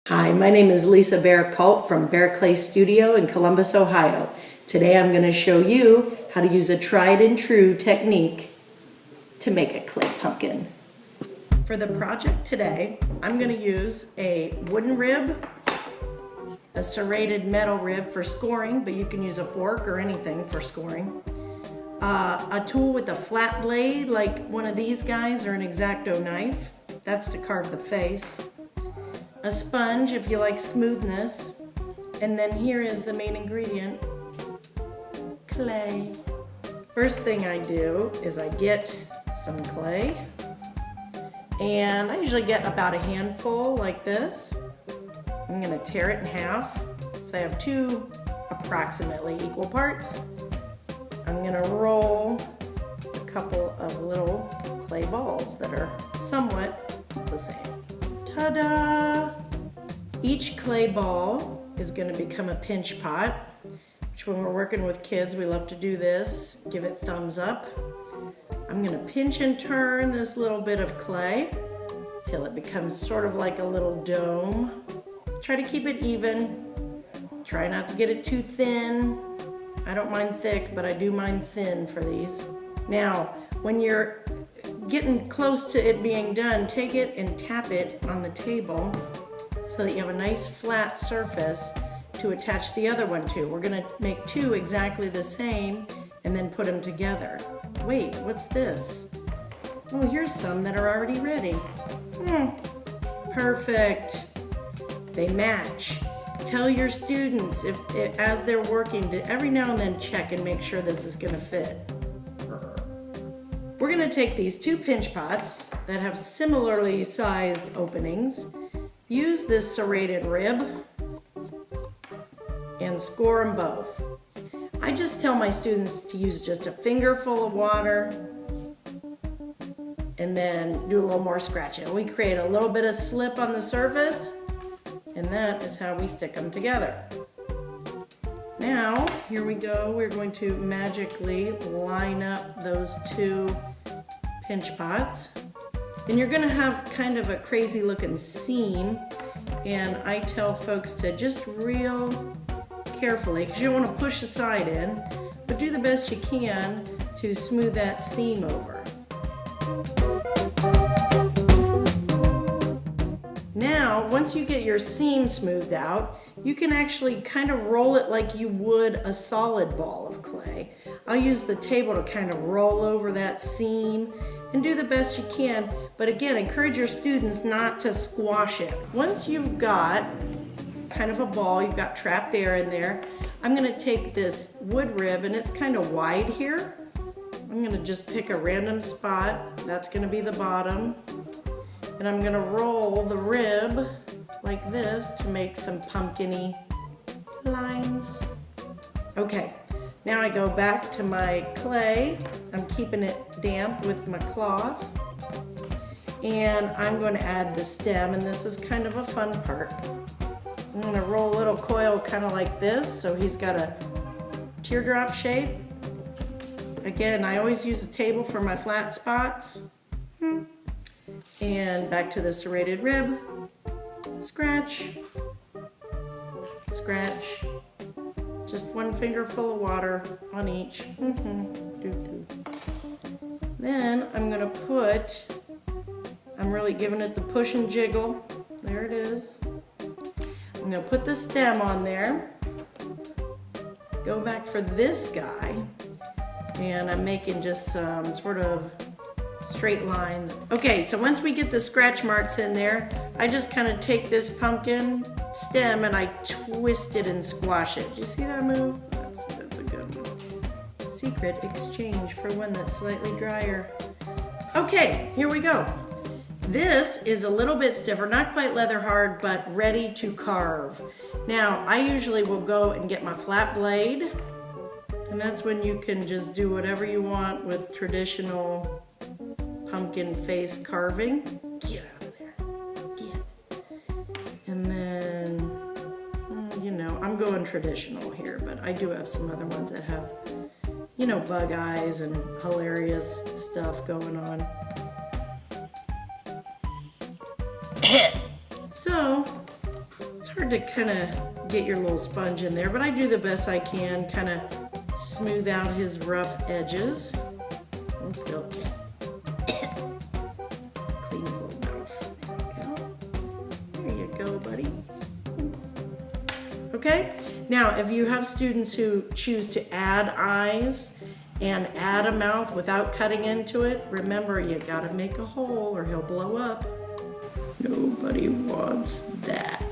Hi, my name is Lisa Bear-Colt from Bear Clay Studio in Columbus, Ohio. Today I'm going to show you how to use a tried and true technique to make a clay pumpkin. For the project today, I'm going to use a wooden rib, a serrated metal rib for scoring, but you can use a fork or anything for scoring, a tool with a flat blade like one of these guys or an X-Acto knife, that's to carve the face, a sponge if you like smoothness, and then here is the main ingredient, clay. First thing I do is I get some clay, and I usually get about a handful like this. I'm going to tear it in half so I have two approximately equal parts. I'm going to roll a couple of little clay balls that are somewhat the same. Ta-da! Each clay ball is going to become a pinch pot, which when we're working with kids, we love to do this. Give it thumbs up. I'm going to pinch and turn this little bit of clay till it becomes sort of like a little dome. Try to keep it even. Try not to get it too thin. I don't mind thick, but I do mind thin for these. Now, when you're getting close to it being done, take it and tap it on the table so that you have a nice flat surface to attach the other one to. We're gonna make two exactly the same and then put them together. Wait, what's this? Oh, here's some that are already ready. Perfect. They match. Tell your students if as they're working to every now and then check and make sure this is gonna fit. We're going to take these two pinch pots that have similarly sized openings, use this serrated rib, and score them both. I just tell my students to use just a fingerful of water and then do a little more scratching. We create a little bit of slip on the surface, and that is how we stick them together. Now, here we go. We're going to magically line up those two pinch pots. And you're gonna have kind of a crazy looking seam, and I tell folks to just real carefully, because you don't want to push the side in, but do the best you can to smooth that seam over. Now, once you get your seam smoothed out, you can actually kind of roll it like you would a solid ball of clay. I'll use the table to kind of roll over that seam and do the best you can, but again, encourage your students not to squash it. Once you've got kind of a ball, you've got trapped air in there, I'm gonna take this wood rib, and it's kind of wide here. I'm gonna just pick a random spot, that's gonna be the bottom, and I'm gonna roll the rib like this to make some pumpkin-y lines. Okay, now I go back to my clay. I'm keeping it damp with my cloth. And I'm going to add the stem, and this is kind of a fun part. I'm going to roll a little coil kind of like this, so he's got a teardrop shape. Again, I always use a table for my flat spots. And back to the serrated rib. Scratch, scratch. Just one finger full of water on each. Then I'm gonna I'm really giving it the push and jiggle. There it is. I'm gonna put the stem on there. Go back for this guy. And I'm making just some sort of straight lines. Okay, so once we get the scratch marks in there, I just kind of take this pumpkin stem and I twist it and squash it. Do you see that move? That's a good one. Secret exchange for one that's slightly drier. Okay, here we go. This is a little bit stiffer, not quite leather hard, but ready to carve. Now, I usually will go and get my flat blade, and that's when you can just do whatever you want with traditional pumpkin face carving. Get out of there. Get. And then, you know, I'm going traditional here, but I do have some other ones that have, you know, bug eyes and hilarious stuff going on. So hard to kind of get your little sponge in there, but I do the best I can, kind of smooth out his rough edges. And still clean his little mouth. There you go, buddy. Okay, now if you have students who choose to add eyes and add a mouth without cutting into it, remember you gotta make a hole or he'll blow up. Nobody wants that.